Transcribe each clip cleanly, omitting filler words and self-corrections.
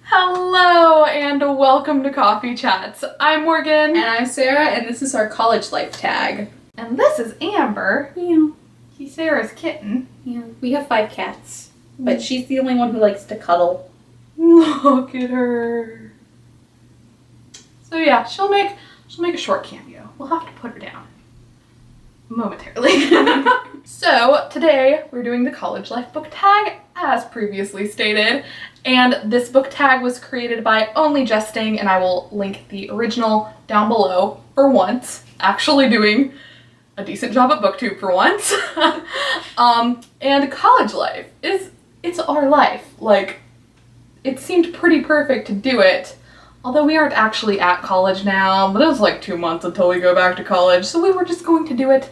Hello and welcome to Coffee Chats. I'm Morgan. And I'm Sarah, and this is our college life tag. And this is Amber. Yeah. He's Sarah's kitten. Yeah. We have 5 cats, but she's the only one who likes to cuddle. Look at her. So yeah, she'll make a short cameo. We'll have to put her down momentarily. So today we're doing the college life book tag as previously stated. And this book tag was created by Only Jesting, and I will link the original down below for once. Actually doing a decent job at BookTube for once. And college life it's our life. Like, it seemed pretty perfect to do it. Although we aren't actually at college now, but it was like 2 months until we go back to college, so we were just going to do it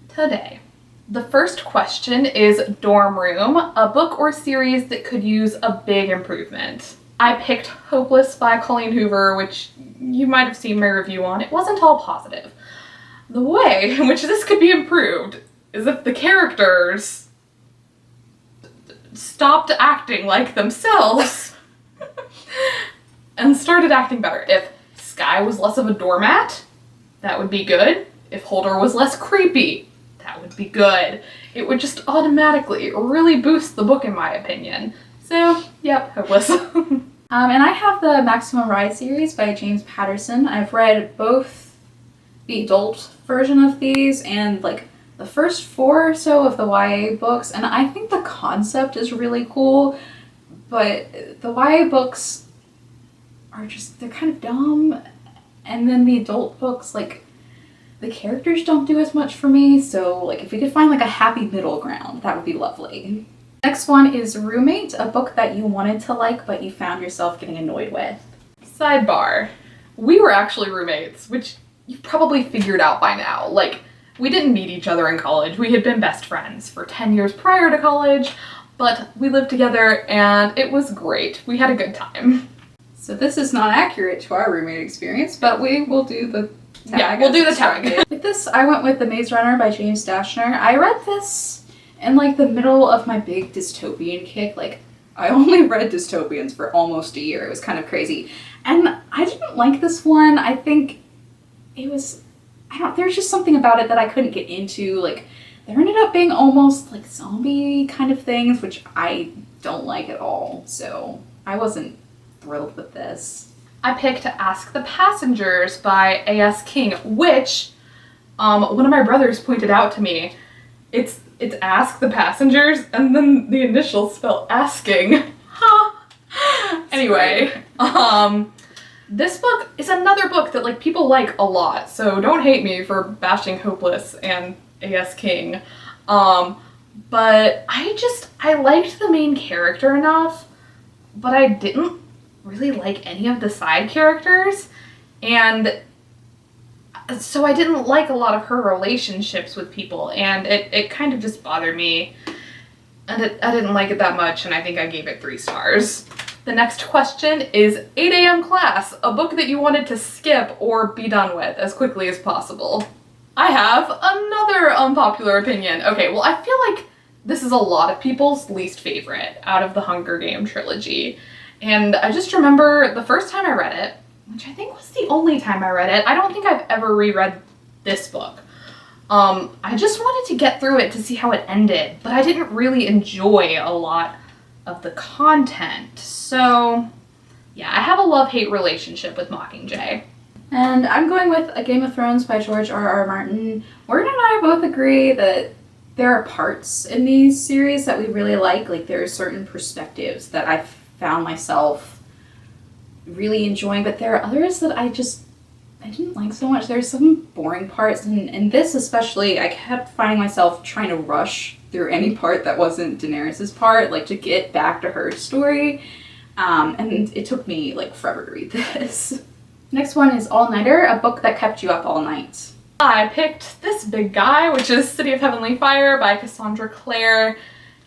today. The first question is Dorm Room, a book or series that could use a big improvement. I picked Hopeless by Colleen Hoover, which you might have seen my review on. It wasn't all positive. The way in which this could be improved is if the characters stopped acting like themselves and started acting better. If Sky was less of a doormat, that would be good. If Holder was less creepy, that would be good. It would just automatically really boost the book in my opinion. So, yep, Hopeless. And I have the Maximum Ride series by James Patterson. I've read both the adult version of these and like the first 4 or so of the YA books, and I think the concept is really cool, but the YA books are they're kind of dumb, and then the adult books, like, the characters don't do as much for me, so like if we could find like a happy middle ground, that would be lovely. Next one is Roommate, a book that you wanted to like but you found yourself getting annoyed with. Sidebar. We were actually roommates, which you've probably figured out by now. Like, we didn't meet each other in college. We had been best friends for 10 years prior to college, but we lived together and it was great. We had a good time. So this is not accurate to our roommate experience, but we will do the tag. Yeah, we'll do the tag. With this, I went with The Maze Runner by James Dashner. I read this in like the middle of my big dystopian kick. Like, I only read dystopians for almost a year. It was kind of crazy. And I didn't like this one. I think it was, there's just something about it that I couldn't get into. Like, there ended up being almost like zombie kind of things, which I don't like at all. So I wasn't thrilled with this. I picked Ask the Passengers by A.S. King, which one of my brothers pointed out to me. It's Ask the Passengers and then the initials spell asking. Anyway, this book is another book that like people like a lot, so don't hate me for bashing Hopeless and A.S. King. But I liked the main character enough, but I didn't really like any of the side characters, and so I didn't like a lot of her relationships with people, and it kind of just bothered me, and I didn't like it that much, and I think I gave it 3 stars. The next question is 8 a.m. Class, a book that you wanted to skip or be done with as quickly as possible. I have another unpopular opinion. Okay, well, I feel like this is a lot of people's least favorite out of the Hunger Game trilogy. And I just remember the first time I read it, which I think was the only time I read it. I don't think I've ever reread this book. I just wanted to get through it to see how it ended, but I didn't really enjoy a lot of the content. So yeah, I have a love-hate relationship with Mockingjay. And I'm going with A Game of Thrones by George R.R. Martin. Morgan and I both agree that there are parts in these series that we really like. Like, there are certain perspectives that I've found myself really enjoying, but there are others that I didn't like so much. There's some boring parts, and this especially, I kept finding myself trying to rush through any part that wasn't Daenerys's part, like to get back to her story, and it took me like forever to read this. Next one is All Nighter, a book that kept you up all night. I picked this big guy, which is City of Heavenly Fire by Cassandra Clare.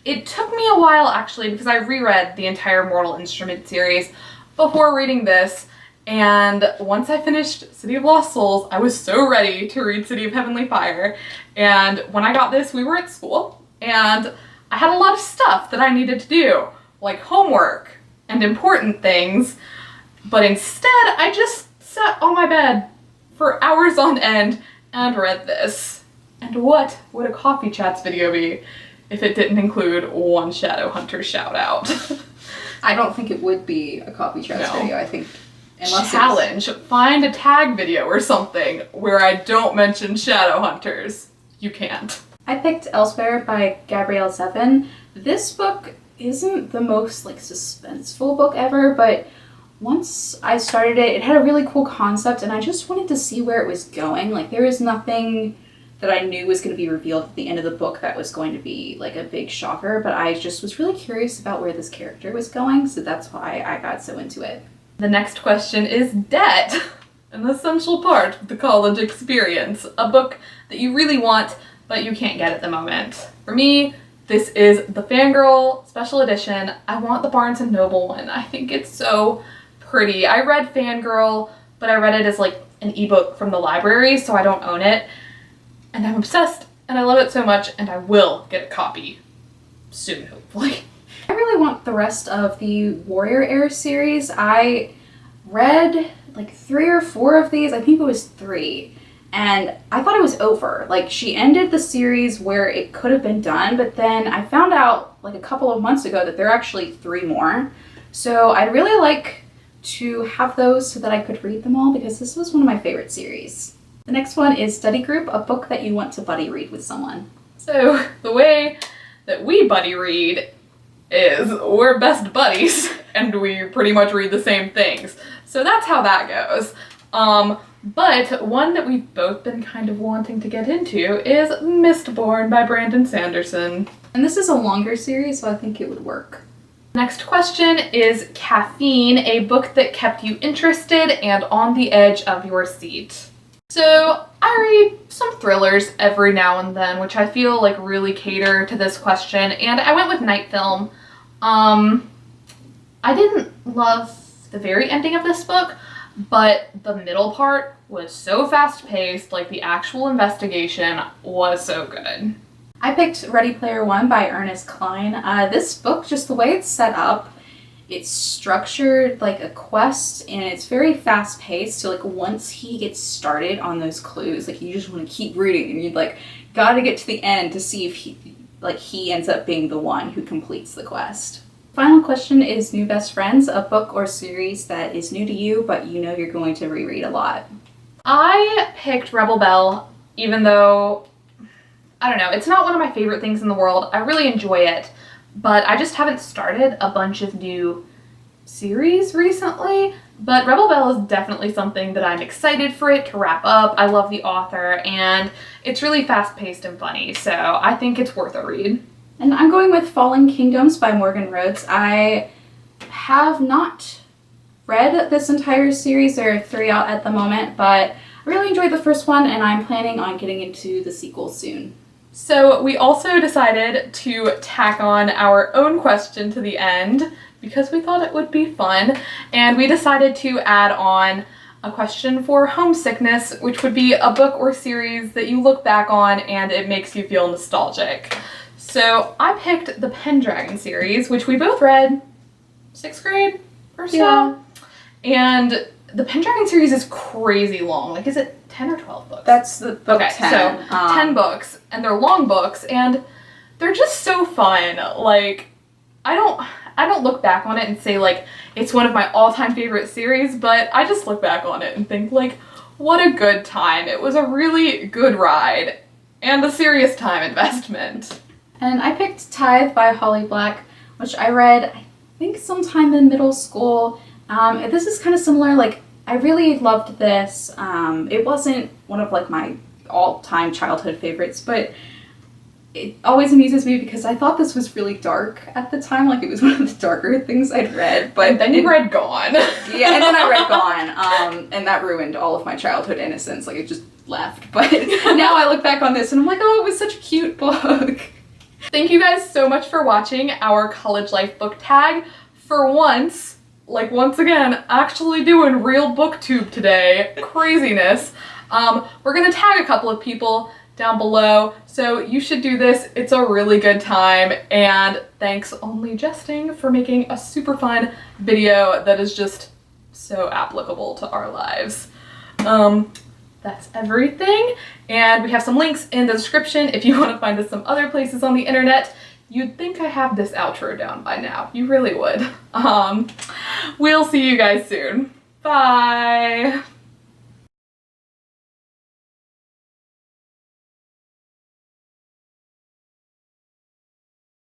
It took me a while, actually, because I reread the entire Mortal Instrument series before reading this, and once I finished City of Lost Souls, I was so ready to read City of Heavenly Fire, and when I got this, we were at school, and I had a lot of stuff that I needed to do, like homework and important things, but instead I just sat on my bed for hours on end and read this. And what would a Coffee Chats video be if it didn't include one Shadowhunter shout out? I don't think it would be a Coffee Chats video. I think unless challenge, find a tag video or something where I don't mention Shadowhunters. You can't. I picked Elsewhere by Gabrielle Zevin. This book isn't the most like suspenseful book ever, but once I started it, it had a really cool concept and I just wanted to see where it was going. Like there was nothing that I knew was going to be revealed at the end of the book that was going to be like a big shocker, but I just was really curious about where this character was going, so that's why I got so into it. The next question is debt, an essential part of the college experience. A book that you really want, but you can't get at the moment. For me, this is the Fangirl Special Edition. I want the Barnes & Noble one. I think it's so pretty. I read Fangirl, but I read it as like an ebook from the library, so I don't own it. And I'm obsessed, and I love it so much, and I will get a copy soon, hopefully. I really want the rest of the Warrior Heir series. I read like 3 or 4 of these, I think it was 3, and I thought it was over. Like she ended the series where it could have been done, but then I found out like a couple of months ago that there are actually 3 more. So I'd really like to have those so that I could read them all because this was one of my favorite series. The next one is Study Group, a book that you want to buddy read with someone. So the way that we buddy read is we're best buddies and we pretty much read the same things. So that's how that goes. But one that we've both been kind of wanting to get into is Mistborn by Brandon Sanderson. And this is a longer series, so I think it would work. Next question is Caffeine, a book that kept you interested and on the edge of your seat. So I read some thrillers every now and then, which I feel like really cater to this question, and I went with Night Film. I didn't love the very ending of this book, but the middle part was so fast-paced, like the actual investigation was so good. I picked Ready Player One by Ernest Cline. This book, just the way it's set up, it's structured like a quest and it's very fast paced. So like once he gets started on those clues, like you just want to keep reading and you'd like gotta get to the end to see if he ends up being the one who completes the quest. Final question is New Best Friends, a book or series that is new to you but you know you're going to reread a lot. I picked Rebel Belle, even though, I don't know, it's not one of my favorite things in the world. I really enjoy it. But I just haven't started a bunch of new series recently. But Rebel Belle is definitely something that I'm excited for it to wrap up. I love the author, and it's really fast-paced and funny, so I think it's worth a read. And I'm going with Fallen Kingdoms by Morgan Rhodes. I have not read this entire series. There are 3 out at the moment, but I really enjoyed the first one, and I'm planning on getting into the sequel soon. So we also decided to tack on our own question to the end because we thought it would be fun, and we decided to add on a question for homesickness, which would be a book or series that you look back on and it makes you feel nostalgic. So I picked the Pendragon series, which we both read 6th grade or so. Yeah. And the Pendragon series is crazy long. Like, is it 10 or 12 books? That's the book okay, 10. So 10 books, and they're long books, and they're just so fun. Like, I don't look back on it and say, like, it's one of my all-time favorite series, but I just look back on it and think, like, what a good time. It was a really good ride, and a serious time investment. And I picked Tithe by Holly Black, which I read, I think, sometime in middle school. This is kind of similar, like, I really loved this. It wasn't one of like my all-time childhood favorites, but it always amuses me because I thought this was really dark at the time. Like it was one of the darker things I'd read. But and then you read Gone. Yeah, and then I read Gone, and that ruined all of my childhood innocence. Like it just left. But now I look back on this and I'm like, oh, it was such a cute book. Thank you guys so much for watching our College Life book tag. For once, like once again, actually doing real booktube today. Craziness. We're gonna tag a couple of people down below. So you should do this. It's a really good time. And thanks Only Jesting for making a super fun video that is just so applicable to our lives. That's everything. And we have some links in the description if you want to find us some other places on the internet. You'd think I have this outro down by now. You really would. We'll see you guys soon. Bye.